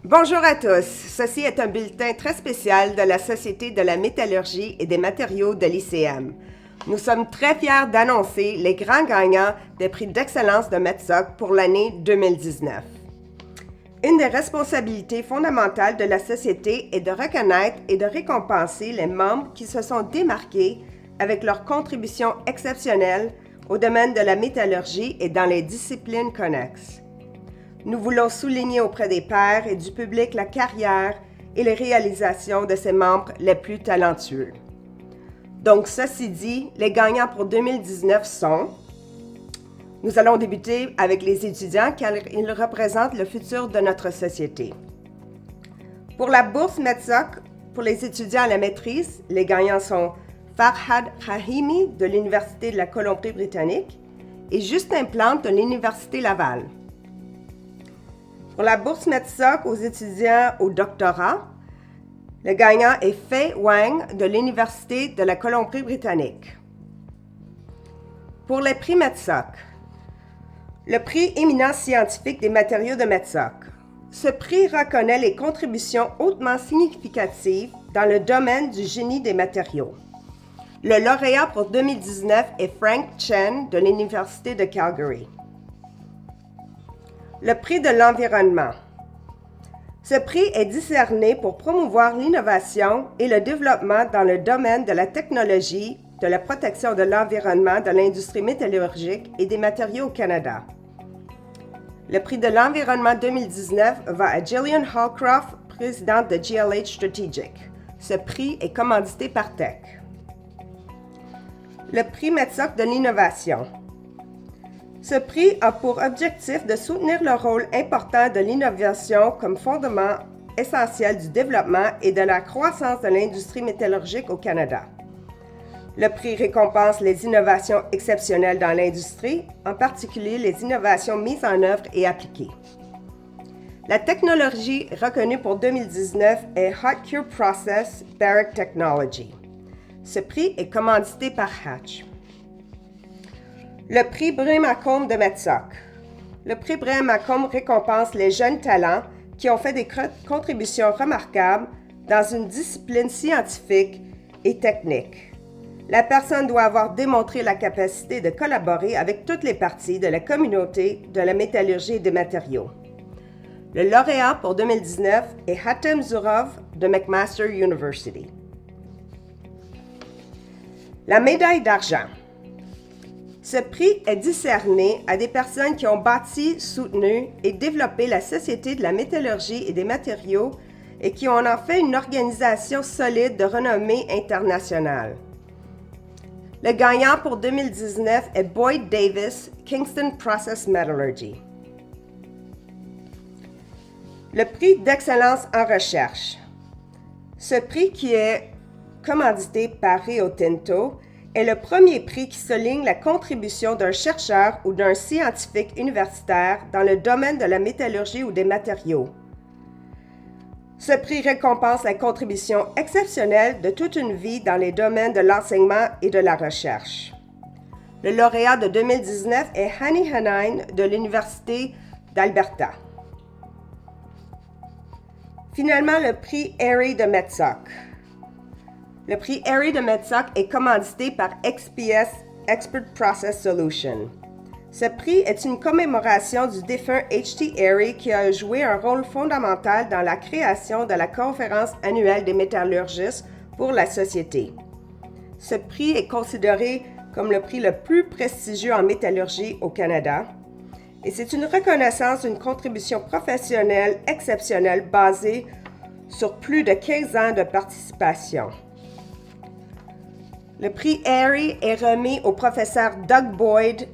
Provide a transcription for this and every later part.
Bonjour à tous. Ceci est un bulletin très spécial de la Société de la métallurgie et des matériaux de l'ICM. Nous sommes très fiers d'annoncer les grands gagnants des prix d'excellence de METSOC pour l'année 2019. Une des responsabilités fondamentales de la Société est de reconnaître et de récompenser les membres qui se sont démarqués avec leurs contributions exceptionnelles au domaine de la métallurgie et dans les disciplines connexes. Nous voulons souligner auprès des pairs et du public la carrière et les réalisations de ces membres les plus talentueux. Donc, ceci dit, les gagnants pour 2019 sont... Nous allons débuter avec les étudiants car ils représentent le futur de notre société. Pour la bourse METSOC, pour les étudiants à la maîtrise, les gagnants sont Farhad Rahimi de l'Université de la Colombie-Britannique et Justin Plante de l'Université Laval. Pour la bourse METSOC aux étudiants au doctorat, le gagnant est Fei Wang de l'Université de la Colombie-Britannique. Pour les prix METSOC, le prix éminence scientifique des matériaux de METSOC. Ce prix reconnaît les contributions hautement significatives dans le domaine du génie des matériaux. Le lauréat pour 2019 est Frank Chen de l'Université de Calgary. Le prix de l'environnement. Ce prix est décerné pour promouvoir l'innovation et le développement dans le domaine de la technologie, de la protection de l'environnement, de l'industrie métallurgique et des matériaux au Canada. Le prix de l'environnement 2019 va à Gillian Hallcroft, présidente de GLH Strategic. Ce prix est commandité par Tech. Le prix METSOC de l'innovation. Ce prix a pour objectif de soutenir le rôle important de l'innovation comme fondement essentiel du développement et de la croissance de l'industrie métallurgique au Canada. Le prix récompense les innovations exceptionnelles dans l'industrie, en particulier les innovations mises en œuvre et appliquées. La technologie reconnue pour 2019 est Hot Cure Process Barrick Technology. Ce prix est commandité par Hatch. Le prix Bray-Macomb de METSOC. Le prix Bray-Macomb récompense les jeunes talents qui ont fait des contributions remarquables dans une discipline scientifique et technique. La personne doit avoir démontré la capacité de collaborer avec toutes les parties de la communauté de la métallurgie et des matériaux. Le lauréat pour 2019 est Hatem Zourov de McMaster University. La médaille d'argent. Ce prix est décerné à des personnes qui ont bâti, soutenu et développé la Société de la métallurgie et des matériaux et qui ont en fait une organisation solide de renommée internationale. Le gagnant pour 2019 est Boyd Davis, Kingston Process Metallurgy. Le prix d'excellence en recherche. Ce prix qui est commandité par Rio Tinto est le premier prix qui souligne la contribution d'un chercheur ou d'un scientifique universitaire dans le domaine de la métallurgie ou des matériaux. Ce prix récompense la contribution exceptionnelle de toute une vie dans les domaines de l'enseignement et de la recherche. Le lauréat de 2019 est Hani Hanine de l'Université d'Alberta. Finalement, le prix Airy de METSOC. Le prix Airy de METSOC est commandité par XPS Expert Process Solution. Ce prix est une commémoration du défunt H.T. Airy qui a joué un rôle fondamental dans la création de la conférence annuelle des métallurgistes pour la Société. Ce prix est considéré comme le prix le plus prestigieux en métallurgie au Canada et c'est une reconnaissance d'une contribution professionnelle exceptionnelle basée sur plus de 15 ans de participation. Le prix Airy est remis au professeur Doug Boyd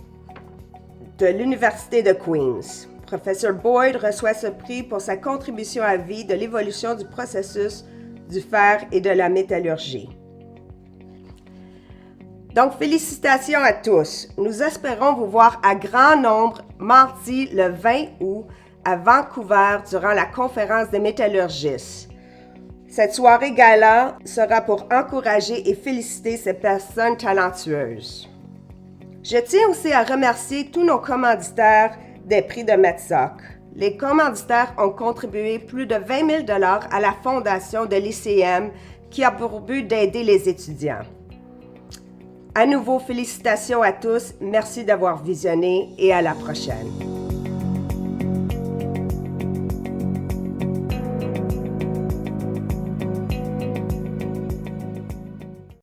de l'Université de Queens. Professeur Boyd reçoit ce prix pour sa contribution à vie de l'évolution du processus du fer et de la métallurgie. Donc, félicitations à tous. Nous espérons vous voir à grand nombre mardi le 20 août à Vancouver durant la conférence des métallurgistes. Cette soirée gala sera pour encourager et féliciter ces personnes talentueuses. Je tiens aussi à remercier tous nos commanditaires des prix de METSOC, Les commanditaires ont contribué plus de 20 000 $ à la fondation de l'ICM qui a pour but d'aider les étudiants. À nouveau, félicitations à tous, merci d'avoir visionné et à la prochaine.